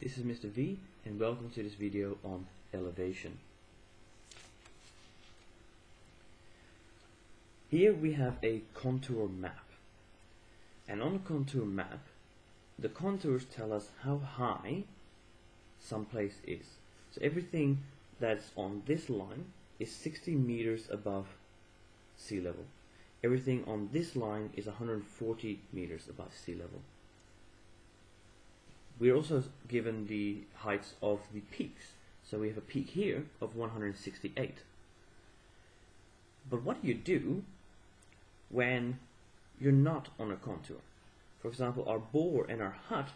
This is Mr. V and welcome to this video on elevation. Here we have a contour map, and on a contour map the contours tell us how high some place is. So everything that's on this line is 60 meters above sea level. Everything on this line is 140 meters above sea level. We're also given the heights of the peaks. So we have a peak here of 168. But what do you do when you're not on a contour? For example, our boar and our hut,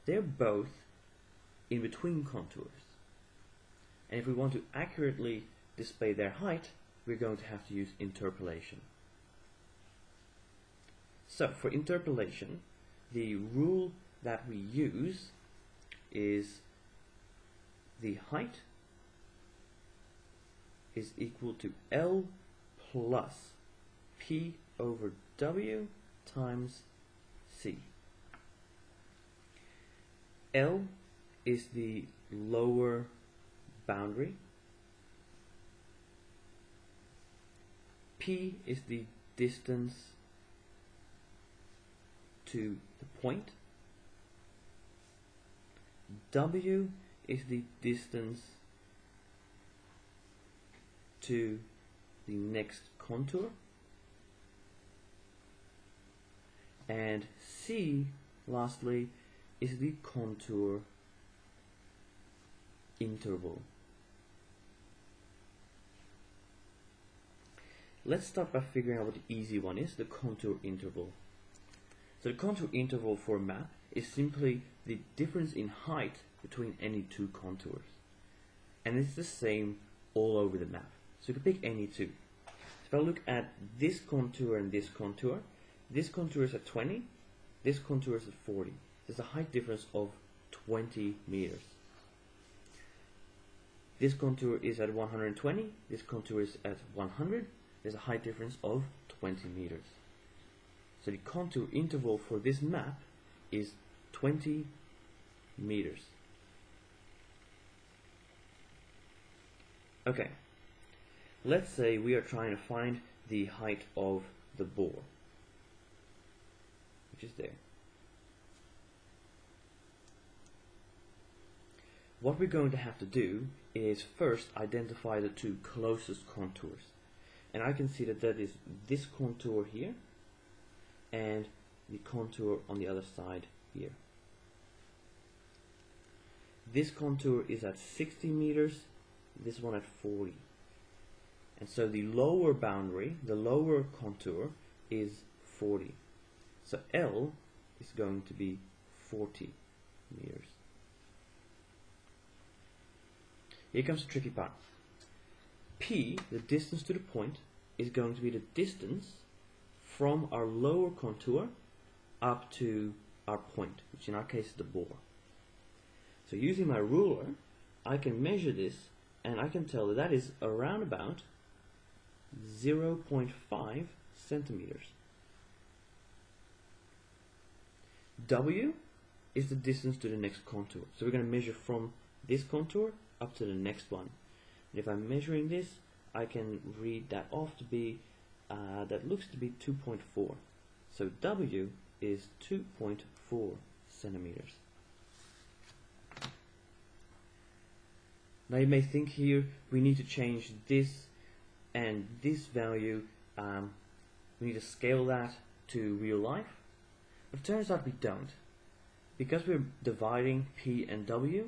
they're both in between contours. And if we want to accurately display their height, we're going to have to use interpolation. So for interpolation, the rule that we use is the height is equal to L plus P over W times C. L is the lower boundary. P is the distance to the point. W is the distance to the next contour. And C, lastly, is the contour interval. Let's start by figuring out what the easy one is, the contour interval. So the contour interval for a map is simply the difference in height between any two contours. And it's the same all over the map. So you can pick any two. If I look at this contour and this contour is at 20, this contour is at 40. There's a height difference of 20 meters. This contour is at 120, this contour is at 100. There's a height difference of 20 meters. So the contour interval for this map is 20 meters. Okay, let's say we are trying to find the height of the boar, which is there. What we're going to have to do is first identify the two closest contours. And I can see that that is this contour here and the contour on the other side here. This contour is at 60 meters, this one at 40. And so the lower boundary, the lower contour is 40. So L is going to be 40 meters. Here comes the tricky part. P, the distance to the point, is going to be the distance from our lower contour up to our point, which in our case is the boar. So using my ruler, I can measure this and I can tell that that is around about 0.5 centimeters. W is the distance to the next contour. So we're going to measure from this contour up to the next one. And if I'm measuring this, I can read that off to be, that looks to be 2.4. So W is 2.4 centimeters. Now you may think here we need to change this and this value, we need to scale that to real life. But it turns out we don't. Because we're dividing P and W,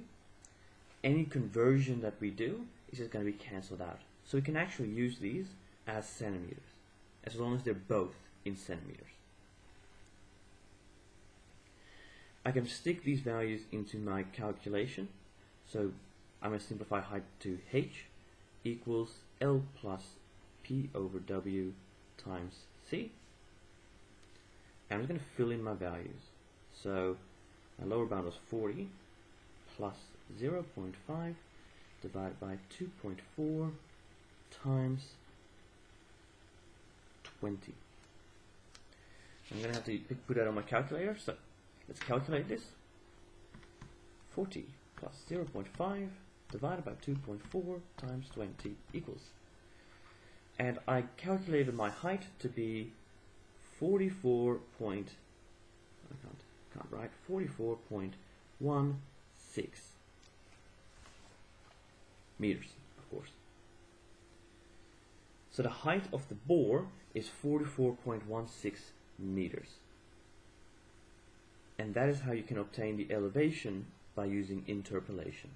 any conversion that we do is just going to be cancelled out. So we can actually use these as centimeters, as long as they're both in centimeters. I can stick these values into my calculation. So I'm going to simplify height to H equals L plus P over W times C. And I'm just going to fill in my values. So my lower bound was 40 plus 0.5 divided by 2.4 times 20. I'm going to have to put that on my calculator, so let's calculate this. 40 plus 0.5 divided by 2.4 times 20 equals. And I calculated my height to be 44 point, I can't write, 44.16 meters, of course. So the height of the bore is 44.16 meters. And that is how you can obtain the elevation by using interpolation.